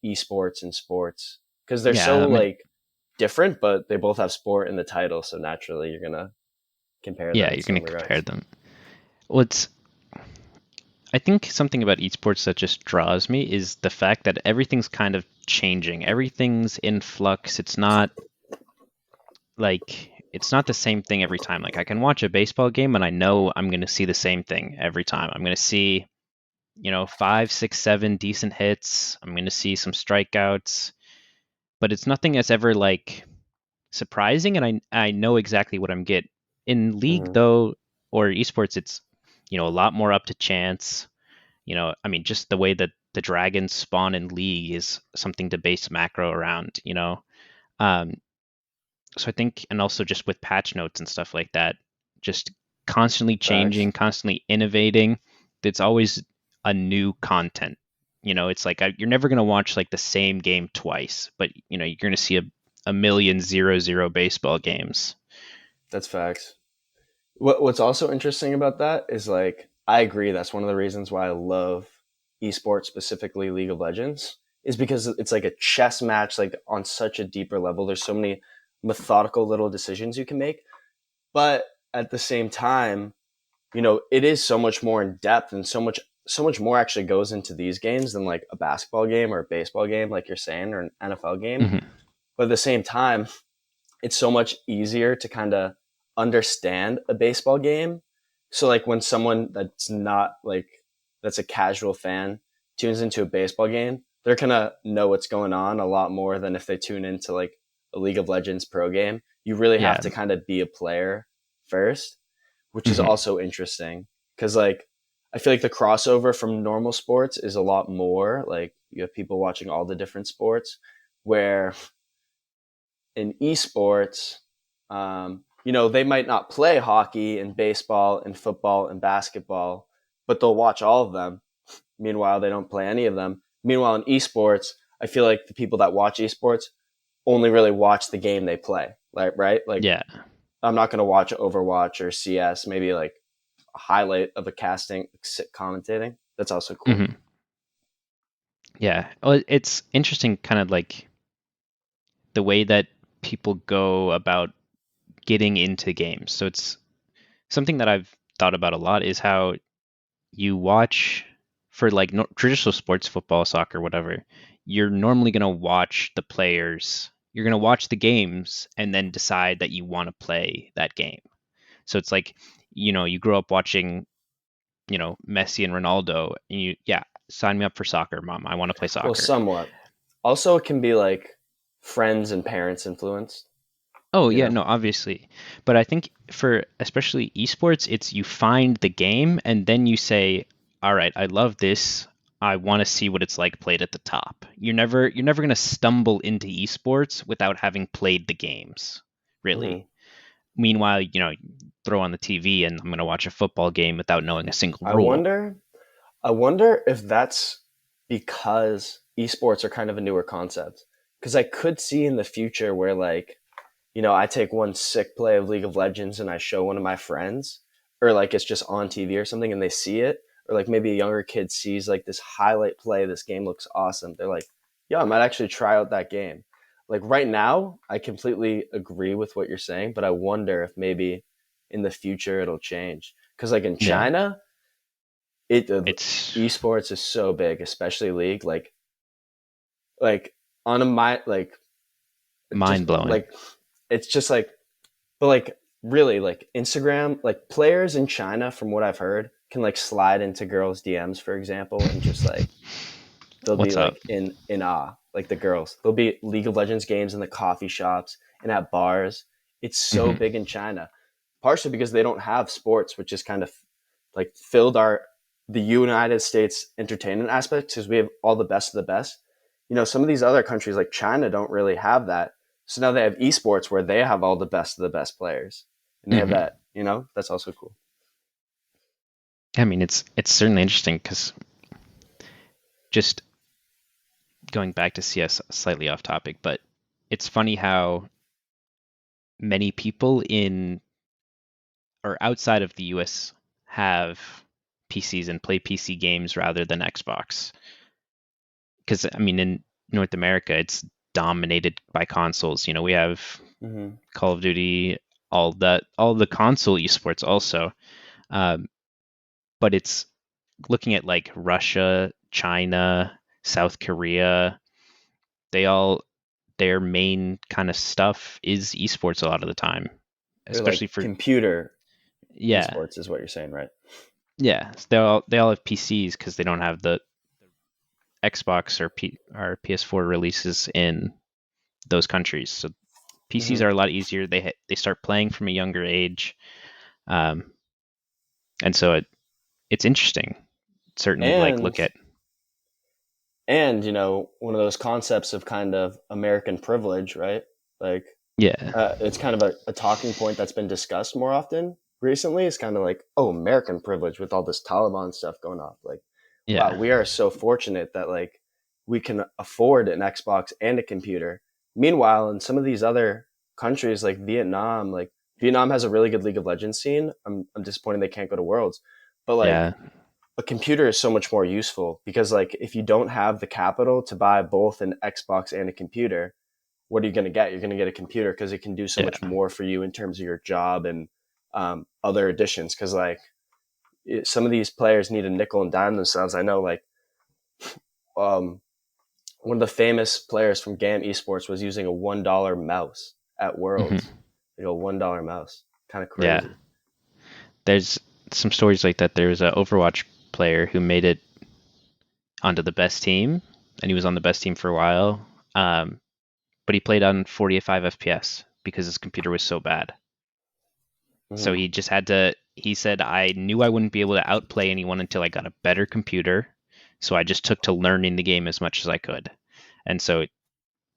esports and sports because they're yeah. so I mean, like different, but they both have sport in the title. So naturally, you're gonna compare them yeah, in you're gonna some compare regards. them. Well, it's I think something about esports that just draws me is the fact that everything's kind of changing. Everything's in flux. It's not the same thing every time. Like I can watch a baseball game and I know I'm going to see the same thing every time. I'm going to see, five, six, seven decent hits. I'm going to see some strikeouts, but it's nothing that's ever like surprising, and I know exactly what I'm get. In league Mm-hmm. though, or esports, it's a lot more up to chance. I mean, just the way that the dragons spawn in league is something to base macro around. Um, so I think, and also just with patch notes and stuff like that, just constantly Facts. changing, constantly innovating. It's always a new content. It's like you're never gonna watch like the same game twice, but you're gonna see a million 0-0 baseball games. That's facts. What's also interesting about that is like I agree that's one of the reasons why I love esports, specifically League of Legends, is because it's like a chess match like on such a deeper level. There's so many methodical little decisions you can make, but at the same time, it is so much more in depth and so much more actually goes into these games than like a basketball game or a baseball game like you're saying or an NFL game. Hmm But at the same time, it's so much easier to kind of understand a baseball game. So like when someone that's not like that's a casual fan tunes into a baseball game, they're gonna know what's going on a lot more than if they tune into like a League of Legends pro game. You really have Yeah. to kind of be a player first, which is hmm also interesting because like I feel like the crossover from normal sports is a lot more like you have people watching all the different sports where in esports, they might not play hockey and baseball and football and basketball, but they'll watch all of them. Meanwhile, they don't play any of them. Meanwhile, in esports, I feel like the people that watch esports only really watch the game they play. Like, right? Like, Yeah. I'm not going to watch Overwatch or CS, maybe like a highlight of a casting commentating. That's also cool. hmm Yeah. Well, it's interesting, kind of like the way that people go about getting into games. So it's something that I've thought about a lot is how you watch for like no, traditional sports, football, soccer, whatever. You're normally going to watch the players. You're going to watch the games and then decide that you want to play that game. So it's like, you grow up watching, Messi and Ronaldo, and yeah, sign me up for soccer, mom. I want to play Well, soccer. somewhat. Also, it can be like friends and parents influenced, Oh you yeah, know? no, obviously. But I think for especially esports, it's you find the game and then you say, "All right, I love this. I want to see what it's like played at the top." You're never going to stumble into esports without having played the games, Hmm. really. Meanwhile, throw on the TV and I'm going to watch a football game without knowing a single I rule. wonder I wonder if that's because esports are kind of a newer concept. Because I could see in the future where, like, I take one sick play of League of Legends and I show one of my friends. or like it's just on TV or something and they see it, or like maybe a younger kid sees like this highlight play, this game looks awesome. They're like, yeah, I might actually try out that game. Like right now, I completely agree with what you're saying, but I wonder if maybe in the future it'll change. Because like in Yeah. China, it It's esports is so big, especially League. Like on a my like just mind blowing. like it's just like, but like really like Instagram, like players in China, from what I've heard, can like slide into girls' DMs, for example, and just like they'll be What's up? like in awe. Like the girls, there'll be League of Legends games in the coffee shops and at bars. It's so Hmm. big in China, partially because they don't have sports, which is kind of like filled our the United States entertainment aspect because we have all the best of the best. You know, some of these other countries like China don't really have that. So now they have esports where they have all the best of the best players, and they have Hmm. that. You know, that's also cool. I mean, it's certainly interesting because just going back to CS, slightly off topic, but it's funny how many people in or outside of the US have PCs and play PC games rather than Xbox. Because I mean, in North America, it's dominated by consoles. You know, we have Mm-hmm. Call of Duty, all the console esports also. Um, but it's looking at like Russia, China, South Korea. They all their main kind of stuff is esports a lot of the time, Or especially like for computer yeah, esports is what you're saying, right? yeah. So they all have PCs because they don't have the Xbox or PS4 releases in those countries. So PCs Mm-hmm. are a lot easier. They start playing from a younger age, um, and so it's interesting. Certainly, like And look at you know, one of those concepts of kind of American privilege, right? Like yeah, it's kind of a talking point that's been discussed more often recently. It's kind of like, oh, American privilege with all this Taliban stuff going off. Like, wow, yeah, we are so fortunate that like we can afford an Xbox and a computer. Meanwhile, in some of these other countries like Vietnam, like Vietnam has a really good League of Legends scene. I'm disappointed they can't go to Worlds, but like yeah, a computer is so much more useful because like if you don't have the capital to buy both an Xbox and a computer, what are you going to get? You're going to get a computer because it can do so much yeah, more for you in terms of your job and other additions. Because like some of these players need a nickel and dime themselves. I know like um, one of the famous players from GAM Esports was using a $1 mouse at Worlds, hmm like a $1 mouse. Kind of yeah. crazy. There's some stories like that. There was an Overwatch player who made it onto the best team, and he was on the best team for a while. Um, but he played on 45 FPS because his computer was so bad. So Mm-hmm. he just had to. He said, "I knew I wouldn't be able to outplay anyone until I got a better computer, so I just took to learning the game as much as I could." And so,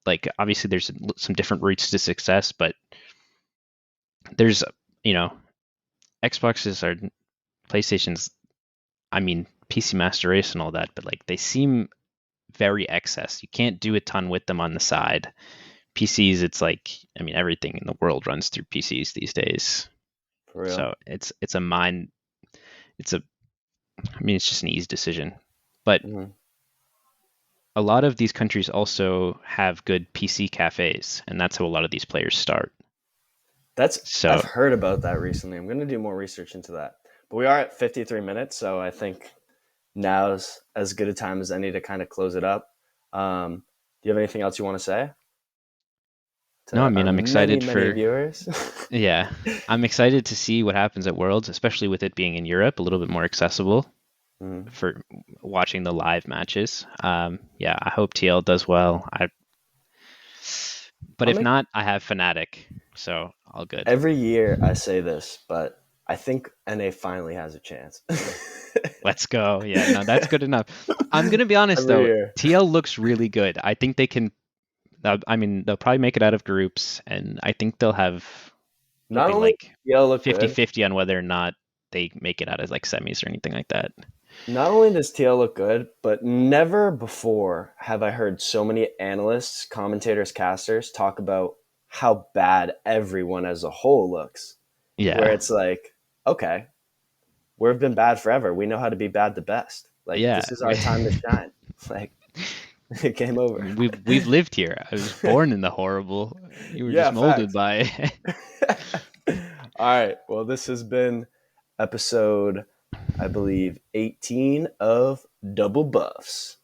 like, obviously, there's some different routes to success, but there's, you know, Xboxes are PlayStations. I mean, PC Master Race and all that, but like, they seem very excess. You can't do a ton with them on the side. PCs, it's like, I mean, everything in the world runs through PCs these days. For real. So it's a mind. It's a I mean, it's just an easy decision. But Mm-hmm. a lot of these countries also have good PC cafes, and that's how a lot of these players start. That's So, I've heard about that recently. I'm going to do more research into that. But we are at 53 minutes, so I think now's as good a time as any to kind of close it up. Do you have anything else you want to say no, I to our mean, I'm many, excited many for, viewers? yeah, I'm excited to see what happens at Worlds, especially with it being in Europe, a little bit more accessible Mhm. for watching the live matches. Yeah, I hope TL does well. But I'll if make not, I have Fnatic, so all good. every year I say this, but I think NA finally has a chance. Let's go. Yeah, no, that's good enough. I'm gonna be honest Every though, year. TL looks really good. I think they can I mean, they'll probably make it out of groups, and I think they'll Not be only like does TL look good, 50-50 on whether or not they make it out as like semis or anything like that. not only does TL look good, but never before have I heard so many analysts, commentators, casters talk about how bad everyone as a whole looks. Where Yeah. it's like, okay. we've been bad forever. We know how to be bad the best. Like Yeah. this is our time to shine. Like game I over. mean, we've lived here. I was born in the horrible. You were just Yeah, molded facts. by it. All right. Well, this has been episode, I believe, 18 of Double Buffs.